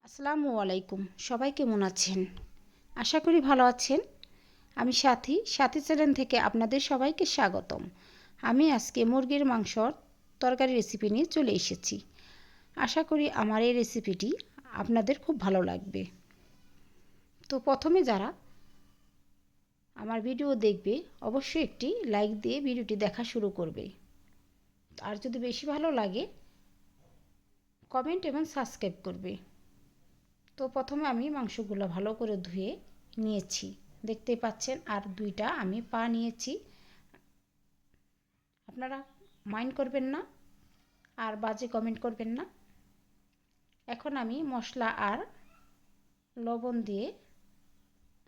আসসালামু আলাইকুম। সবাই কেমন আছেন? আশা করি ভালো আছেন। আমি সাথী চ্যানেল থেকে আপনাদের সবাইকে স্বাগতম। আমি আজকে মুরগির মাংসর তরকারি রেসিপি নিয়ে চলে এসেছি। আশা করি আমার এই রেসিপিটি আপনাদের খুব ভালো লাগবে। তো প্রথমে যারা আমার ভিডিও দেখবে অবশ্যই একটি লাইক দিয়ে ভিডিওটি দেখা শুরু করবে। আর যদি বেশি ভালো লাগে কমেন্ট এবং সাবস্ক্রাইব করবে। তো প্রথমে আমি মাংসগুলো ভালো করে ধুয়ে নিয়েছি, দেখতেই পাচ্ছেন। আর দুইটা আমি পা নিয়েছি, আপনারা মাইন্ড করবেন না আর বাজে কমেন্ট করবেন না। এখন আমি মশলা আর লবণ দিয়ে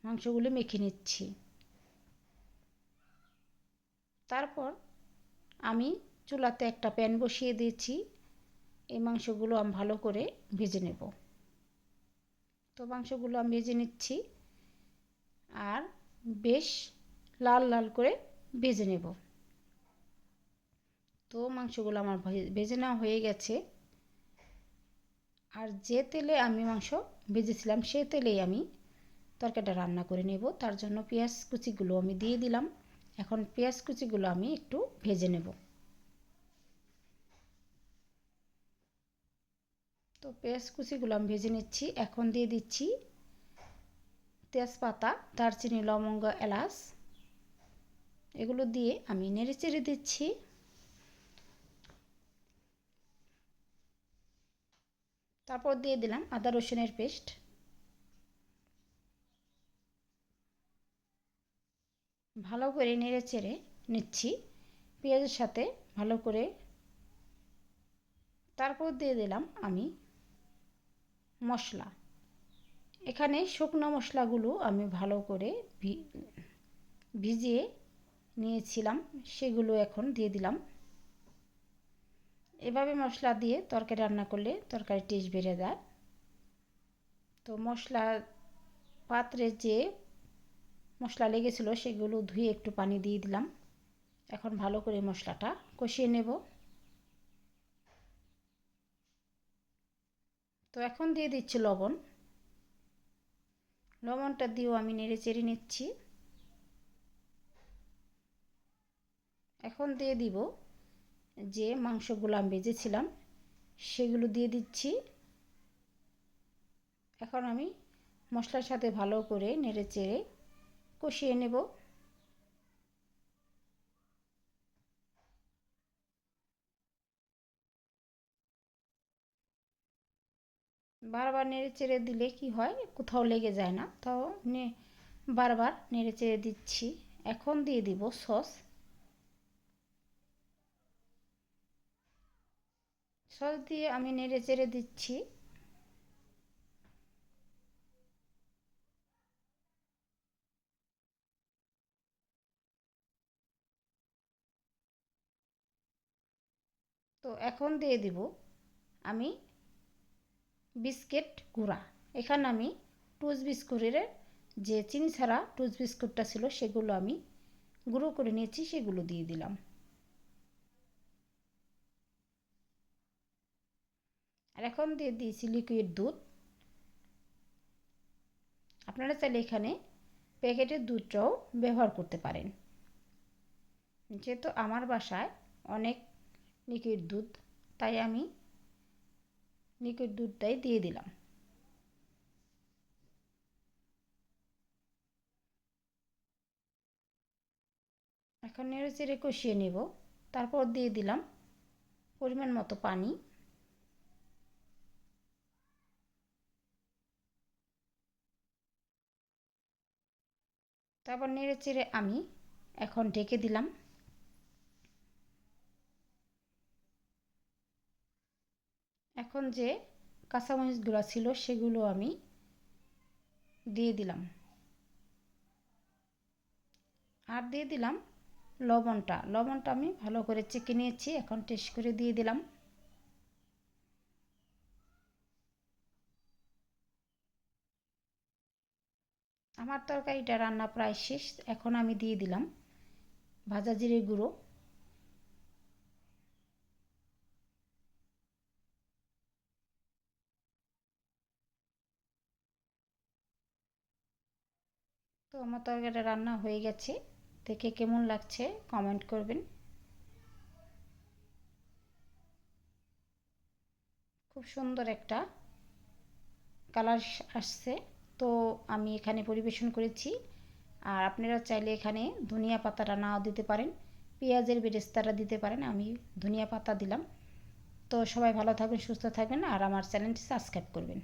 মাংসগুলো মেখে নিচ্ছি। তারপর আমি চুলাতে একটা প্যান বসিয়ে দিয়েছি। এই মাংসগুলো আমি ভালো করে ভেজে নেব। তো মাংসগুলো আমি ভেজে নিচ্ছি আর বেশ লাল লাল করে ভেজে নেব। তো মাংসগুলো আমার ভেজে নেওয়া হয়ে গেছে। আর যে তেলে আমি মাংস ভেজেছিলাম সেই তেলেই আমি তরকারিটা রান্না করে নেব। তার জন্য পেঁয়াজ কুচিগুলো আমি দিয়ে দিলাম। এখন পেঁয়াজ কুচিগুলো আমি একটু ভেজে নেব। তো পেঁয়াজ কুচিগুলো আমি ভেজে নিচ্ছি। এখন দিয়ে দিচ্ছি তেজপাতা, দারচিনি, লবঙ্গ, এলাচ, এগুলো দিয়ে আমি নেড়ে চেড়ে দিচ্ছি। তারপর দিয়ে দিলাম আদা রসুনের পেস্ট। ভালো করে নেড়ে চেড়ে নিচ্ছি পেঁয়াজের সাথে ভালো করে। তারপর দিয়ে দিলাম আমি মশলা। এখানে শুকনো মশলাগুলো আমি ভালো করে ভিজিয়ে নিয়েছিলাম, সেগুলো এখন দিয়ে দিলাম। এভাবে মশলা দিয়ে তরকারি রান্না করলে তরকারির টেস্ট বেড়ে যায়। তো মশলা পাত্রে যে মশলা লেগেছিল সেগুলো ধুয়ে একটু পানি দিয়ে দিলাম। এখন ভালো করে মশলাটা কষিয়ে নেব। তো এখন দিয়ে দিচ্ছি লবণ। লবণটা দিয়েও আমি নেড়ে চেড়ে নিচ্ছি। এখন দিয়ে দিব যে মাংসগুলো আমি ভেজেছিলাম সেগুলো দিয়ে দিচ্ছি। এখন আমি মশলার সাথে ভালো করে নেড়ে চেড়ে কষিয়ে নেব। বারবার নেড়ে চেড়ে দিলে কি হয়, কোথাও লেগে যায় না। তাও বারবার নেড়ে চেড়ে দিচ্ছি। এখন দিয়ে দিব সস। সস দিয়ে আমি নেড়ে চেড়ে দিচ্ছি। তো এখন দিয়ে দিব আমি বিস্কিট গুঁড়া। এখানে আমি টুস বিস্কুটের যে চিনি ছাড়া টুস বিস্কুটটা ছিল সেগুলো আমি গুঁড়ো করে নিয়েছি, সেগুলো দিয়ে দিলাম। আর এখন দিয়ে দিয়েছি লিকুইড দুধ। আপনারা চাইলে এখানে প্যাকেটের দুধটাও ব্যবহার করতে পারেন। যেহেতু আমার বাসায় অনেক লিকুইড দুধ, তাই আমি লিকুইড দুধটাই দিয়ে দিলাম। এখন নেড়ে চেড়ে কষিয়ে নেব। তারপর দিয়ে দিলাম পরিমাণ মতো পানি। তারপর নেড়ে চেড়ে আমি এখন ঢেকে দিলাম। এখন যে কাঁচামরিচগুলো ছিল সেগুলো আমি দিয়ে দিলাম। আর দিয়ে দিলাম লবণটা আমি ভালো করে চেখে নিয়েছি, এখন টেস্ট করে দিয়ে দিলাম। আমার তরকারিটা রান্না প্রায় শেষ। এখন আমি দিয়ে দিলাম ভাজা জিরে গুঁড়ো। তো আমার তরকারিটা রান্না হয়ে গেছে, দেখে কেমন লাগছে কমেন্ট করবেন। খুব সুন্দর একটা কালার আসছে। তো আমি এখানে পরিবেশন করেছি। আর আপনারা চাইলে এখানে ধনিয়া পাতাটা নাও দিতে পারেন, পেঁয়াজের বেরেস্তাটা দিতে পারেন, আমি ধনিয়া পাতা দিলাম। তো সবাই ভালো থাকবেন, সুস্থ থাকবেন, আর আমার চ্যানেলটি সাবস্ক্রাইব করবেন।